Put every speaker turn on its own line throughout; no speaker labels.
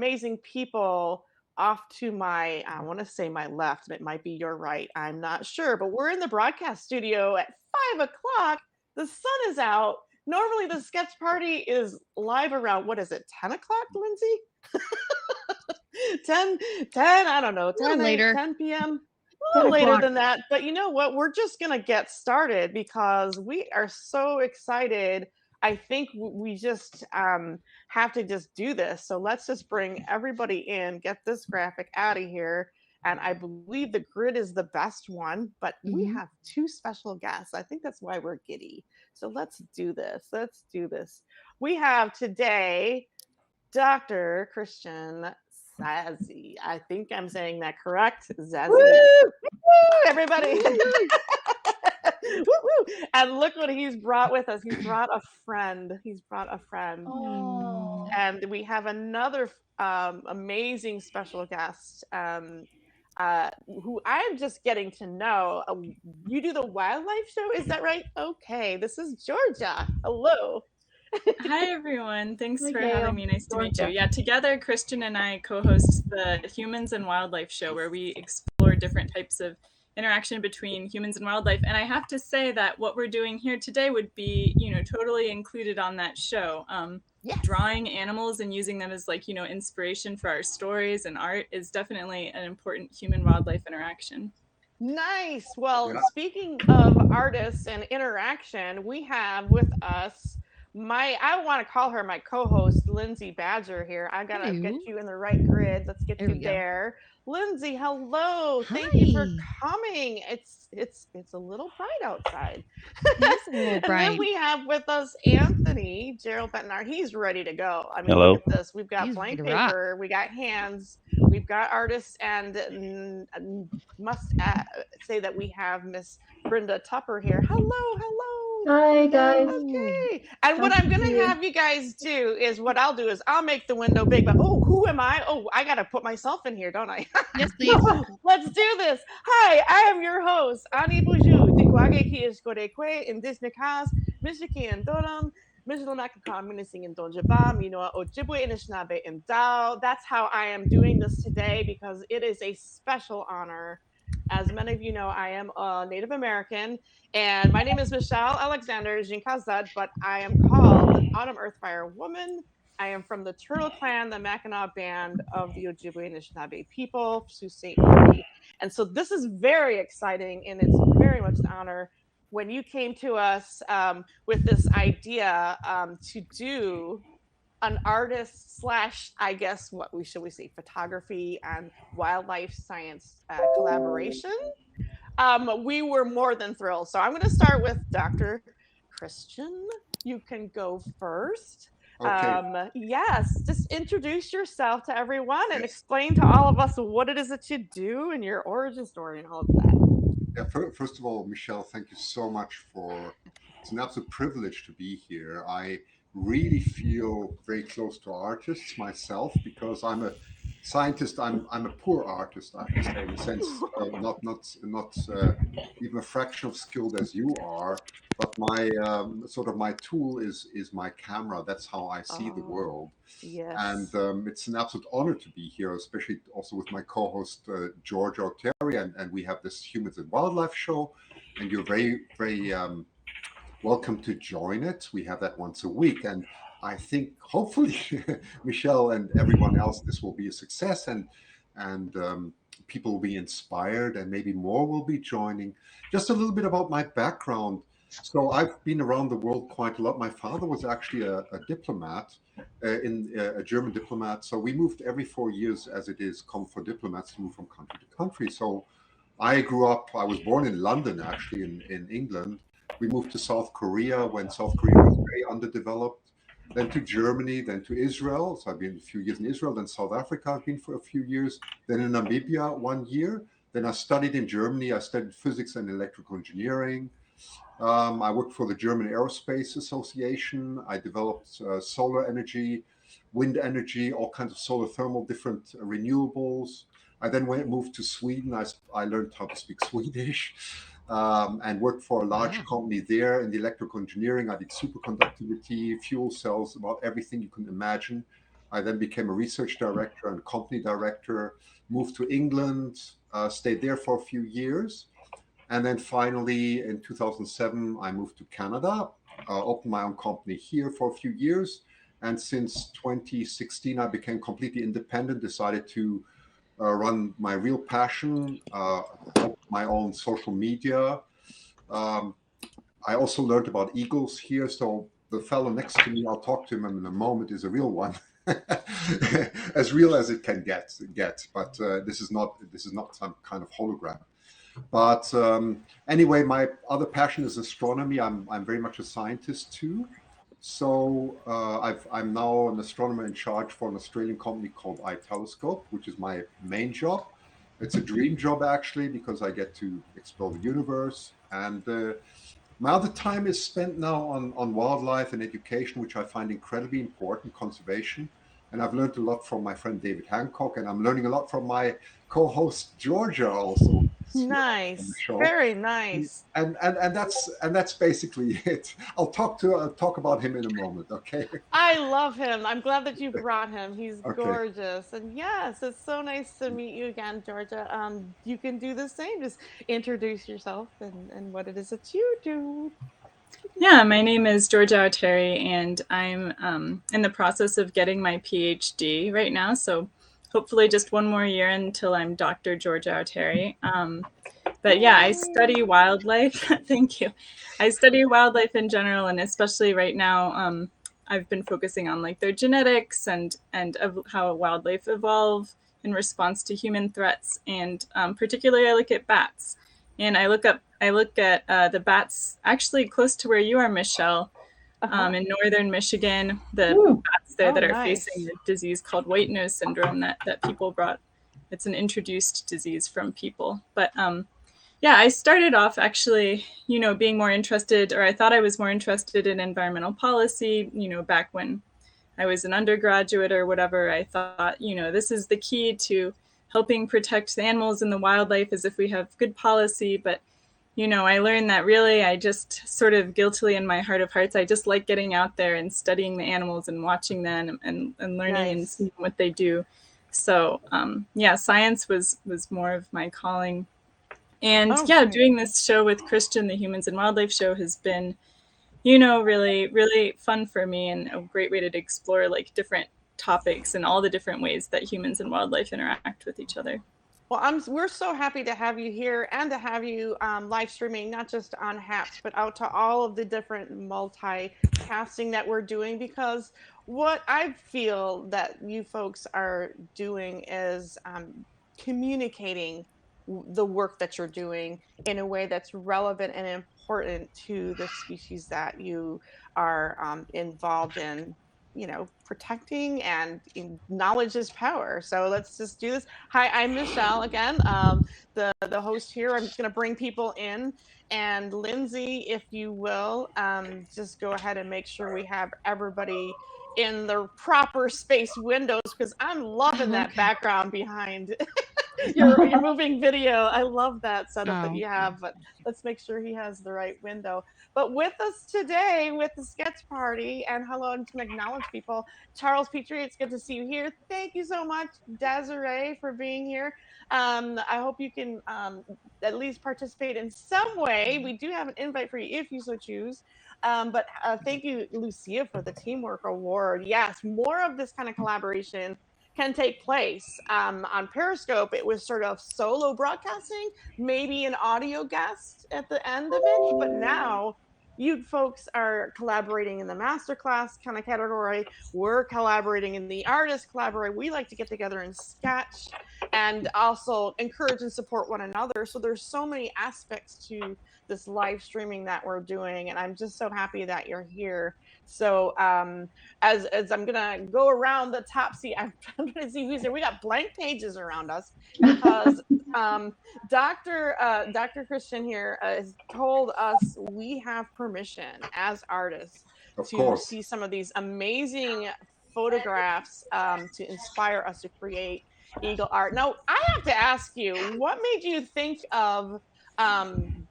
amazing people off to my, I want to say my left, it might be your right. I'm not sure, but we're in the broadcast studio at 5 o'clock. The sun is out. Normally, the sketch party is live around, what is it, 10 o'clock, Lindsay? 10, 10, I don't know,
A little later.
10 p.m. A
10
little later
o'clock.
than that. But you know what? We're just going to get started because we are so excited. I think we just have to just do this. So let's just bring everybody in, get this graphic out of here. And I believe the grid is the best one, but we
Mhm.
have two special guests. I think that's why we're giddy. So let's do this. Let's do this. We have today Dr. Christian Sasse. I think I'm saying that correct. Zazzy.
Woo!
Woo, everybody. Woo, woo. And look what he's brought with us. He's brought a friend. He's brought a friend.
Oh.
And we have another amazing special guest who I'm just getting to know. You do the wildlife show, is that right? Okay, this is Georgia. Hello.
Hi, everyone. Thanks
Hi,
for
Gail.
having me. Nice to meet you.
Georgia.
Yeah, together, Christian and I co-host the Humans and Wildlife Show, where we explore different types of interaction between humans and wildlife. And I have to say that what we're doing here today would be, totally included on that show.
Yes.
Drawing animals and using them as inspiration for our stories and art is definitely an important human-wildlife interaction.
Nice. Well,
Yeah.
speaking of artists and interaction, we have with us I want to call her my co-host, Lindsay Badger here. I gotta
Hello.
get you in the right grid. Let's get
There
you
we go.
there. Lindsay, hello. Thank you for
Hi.
coming. It's a little bright outside.
It is a little
And then
bright.
we have with us Anthony, Gerald Bennar. He's ready to go. I mean,
Hello.
look at this. We've got
He's ready
blank
to rock.
paper, we got hands, we've got artists, and must say that we have Miss Brenda Tupper here. Hello, hello.
Hi, guys.
Okay. And what
Nice
I'm
to
going
see
to
you.
have you guys do is what I'll do is I'll make the window big, but oh, who am I? Oh, I got to put myself in here, don't I?
Yes, please.
Let's do this. Hi, I am your host, Ani Buju. Dikwage ki is korekwe in Disney cast, Mishiki and Donam. Mishlomakakaminising in Donjaba, Minoa Ojibwe Inishnabe in Dao. That's how I am doing this today because it is a special honor. As many of you know, I am a Native American, and my name is Michelle Alexander Jinkazad, but I am called Autumn Earthfire Woman. I am from the Turtle Clan, the Mackinac Band of the Ojibwe Anishinaabe people, Sault Ste. Marie. And so this is very exciting, and it's very much an honor when you came to us with this idea to do an artist slash, I guess, what we should we say, photography and wildlife science collaboration. We were more than thrilled. So I'm going to start with Dr. Christian. You can go first.
Okay.
Yes, just introduce yourself to everyone and
Yes.
explain to all of us what it is that you do and your origin story and all of that.
Yeah. First of all, Michelle, thank you so much for. It's an absolute privilege to be here. I really feel very close to artists myself because I'm a scientist. I'm a poor artist, I have to say, in a sense, not even a fraction of skilled as you are. But my sort of my tool is my camera. That's how I see the
Oh,
world. And
yes.
it's an absolute honor to be here, especially also with my co-host George O'Terry, and we have this Humans and Wildlife show, and you're very welcome to join it. We have that once a week, and I think hopefully Michelle and everyone else, this will be a success, and people will be inspired, and maybe more will be joining. Just a little bit about my background. So I've been around the world quite a lot. My father was actually a diplomat, in a German diplomat. So we moved every 4 years, as it is common for diplomats to move from country to country. So I was born in London, actually, in England. We moved to South Korea when South Korea was very underdeveloped, then to Germany, then to Israel. So I've been a few years in Israel, then South Africa, I've been for a few years, then in Namibia 1 year. Then I studied in Germany. I studied physics and electrical engineering. I worked for the German Aerospace Association. I developed solar energy, wind energy, all kinds of solar thermal, different renewables. I then moved to Sweden. I learned how to speak Swedish and worked for a large
Wow.
company there in the electrical engineering. I did superconductivity, fuel cells, about everything you can imagine. I then became a research director and company director, moved to England, stayed there for a few years. And then finally, in 2007, I moved to Canada, opened my own company here for a few years. And since 2016, I became completely independent, decided to run my real passion, my own social media. Um, I also learned about eagles here. So the fellow next to me, I'll talk to him in a moment, is a real one. As real as it can get. But this is not some kind of hologram. But anyway, my other passion is astronomy. I'm very much a scientist too. So I'm now an astronomer in charge for an Australian company called iTelescope, which is my main job. It's a dream job actually because I get to explore the universe. And my other time is spent now on wildlife and education, which I find incredibly important, conservation. And I've learned a lot from my friend David Hancock, and I'm learning a lot from my co-host Georgia also here on the
Nice.
show.
Very nice.
And that's basically it. I'll talk about him in a moment. Okay.
I love him. I'm glad that you brought him. He's
Okay.
gorgeous. And yes, it's so nice to meet you again, Georgia. You can do the same. Just introduce yourself and what it is that you do.
Yeah, my name is Georgia Auteri, and I'm in the process of getting my PhD right now. So hopefully just one more year until I'm Dr. Georgia Auteri. But yeah, I study wildlife. Thank you. I study wildlife in general, and especially right now, I've been focusing on like their genetics and of how wildlife evolve in response to human threats, and particularly I look at bats, and I look at the bats actually close to where you are, Michelle, in northern Michigan. The
Ooh.
bats there that are
nice.
facing the disease called white nose syndrome that people brought. It's an introduced disease from people, but yeah, I started off actually, being more interested, or I thought I was more interested in environmental policy, back when I was an undergraduate or whatever. I thought, this is the key to helping protect the animals and the wildlife, as if we have good policy. But, I learned that really I just sort of guiltily in my heart of hearts, I just like getting out there and studying the animals and watching them and learning and seeing what they do. So, yeah, science was more of my calling. And yeah, doing this show with Christian, the Humans and Wildlife Show, has been, really, really fun for me and a great way to explore like different topics and all the different ways that humans and wildlife interact with each other.
Well, we're so happy to have you here and to have you live streaming, not just on HAPS, but out to all of the different multicasting that we're doing, because what I feel that you folks are doing is communicating the work that you're doing in a way that's relevant and important to the species that you are involved in, protecting, and knowledge is power. So let's just do this. Hi, I'm Michelle again, the host here. I'm just going to bring people in. And Lindsay, if you will, just go ahead and make sure we have everybody in the proper space windows, because I'm loving that background behind your moving video. I love that setup that you have, but let's make sure he has the right window. But with us today with the sketch party, and hello, and to acknowledge people, Charles Petrie, it's good to see you here. Thank you so much, Desiree, for being here. I hope you can at least participate in some way. We do have an invite for you if you so choose. But thank you, Lucia, for the Teamwork Award. Yes, more of this kind of collaboration can take place. On Periscope, it was sort of solo broadcasting, maybe an audio guest at the end of it. But now you folks are collaborating in the masterclass kind of category. We're collaborating in the artist collaborate. We like to get together and sketch and also encourage and support one another. So there's so many aspects to this live streaming that we're doing. And I'm just so happy that you're here. So as I'm gonna go around the top seat, I'm trying to see who's there. We got blank pages around us because Dr. Christian here has told us we have permission as artists to see some of these amazing photographs to inspire us to create eagle art. Now, I have to ask you, what made you think of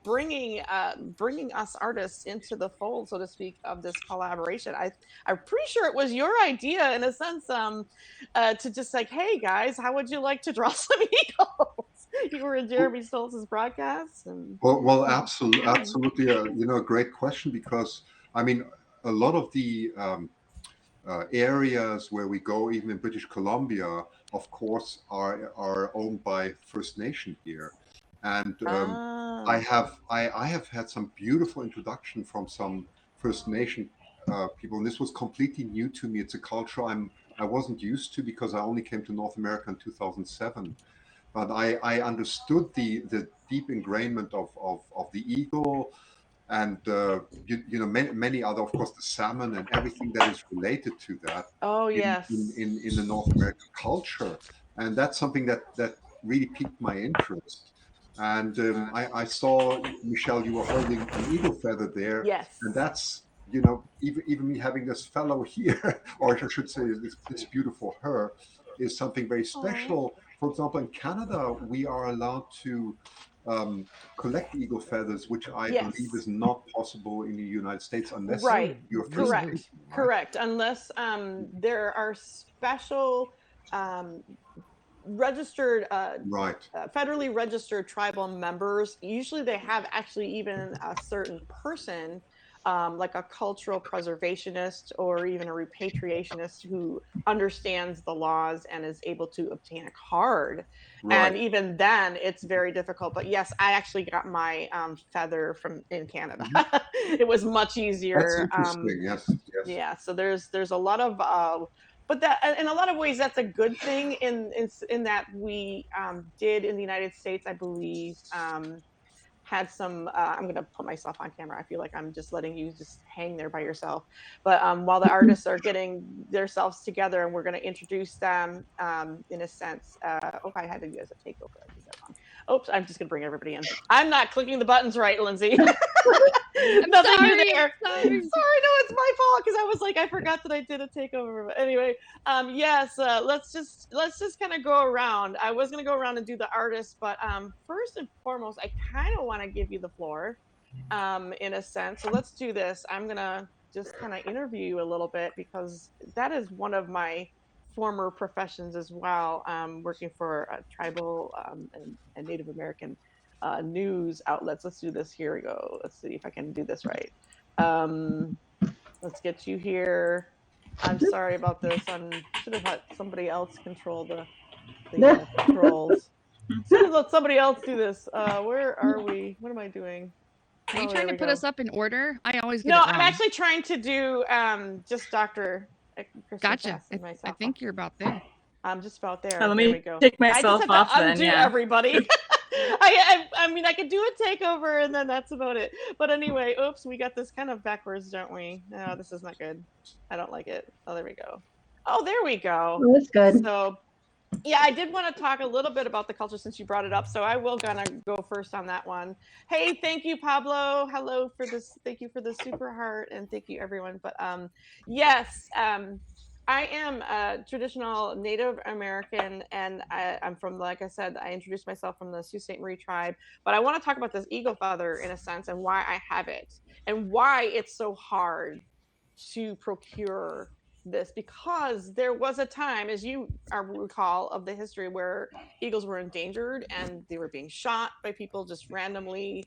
bringing us artists into the fold, so to speak, of this collaboration. I'm pretty sure it was your idea, in a sense, to just like, hey guys, how would you like to draw some eagles? You were in Jeremy Stoltz's broadcast, and
Well, absolutely. A great question, because I mean, a lot of the areas where we go, even in British Columbia, of course, are owned by First Nation here, and I have had some beautiful introduction from some First Nation people, and this was completely new to me. It's a culture I wasn't used to, because I only came to North America in 2007. But I understood the deep ingrainment of the eagle, and many other, of course, the salmon and everything that is related to that
oh
in
yes,
in the North American culture, and that's something that really piqued my interest. And I saw, Michelle, you were holding an eagle feather there,
yes.
and that's, even me having this fellow here, or I should say this beautiful her, is something very special. For example, in Canada, we are allowed to collect eagle feathers, which I believe is
Yes.
not possible in the United States unless
Right.
you're First
Correct.
Nation, right?
Correct. Unless there are special registered
Right.
federally registered tribal members. Usually they have actually even a certain person, like a cultural preservationist or even a repatriationist, who understands the laws and is able to obtain a card.
Right.
And even then it's very difficult. But yes, I actually got my feather from in Canada. It was much
That's
easier.
interesting. Yes. Yes.
Yeah, so there's a lot of but that, in a lot of ways, that's a good thing, in that we did in the United States, I believe, had some I'm going to put myself on camera. I feel like I'm just letting you just hang there by yourself. But while the artists are getting themselves together, and we're going to introduce them, in a sense. Oh, I had to use a takeover. I did that wrong. Oops, I'm just going to bring everybody in. I'm not clicking the buttons right, Lindsay. Nothing
sorry,
new there.
I'm
Sorry,
sorry.
no, it's my fault, because I was like, I forgot that I did a takeover. But anyway, yes, let's just kind of go around. I was gonna go around and do the artists, but first and foremost, I kind of want to give you the floor, in a sense. So let's do this. I'm gonna just kind of interview you a little bit, because that is one of my former professions as well, working for tribal and Native American news outlets. Let's do this. Here we go. Let's see if I can do this right. Um, let's get you here. I'm sorry about this. I should have had somebody else control the controls. Let somebody else do this. Where are we? What am I doing?
Are you trying to put us up in order? I always get
No,
it
I'm
wrong.
actually trying to do just Dr. Kristen
Gotcha.
Sasse and myself.
I think you're about there.
I'm just about there.
Let
There
me
we go.
take
I just
myself
have
off
to
then,
undo
yeah.
everybody. I mean, I could do a takeover and then that's about it. But anyway, oops, we got this kind of backwards, don't we? No, this is not good. I don't like it. Oh, there we go. Oh, there we go.
Oh, that's good.
So, yeah, I did want to talk a little bit about the culture since you brought it up. So I will gonna go first on that one. Hey, thank you, Pablo. Hello for this. Thank you for the super heart, and thank you everyone. But yes, I am a traditional Native American, and I'm from, like I said, I introduced myself from the Sault Ste. Marie tribe. But I want to talk about this eagle feather in a sense, and why I have it, and why it's so hard to procure this, because there was a time, as you recall, of the history where eagles were endangered and they were being shot by people just randomly,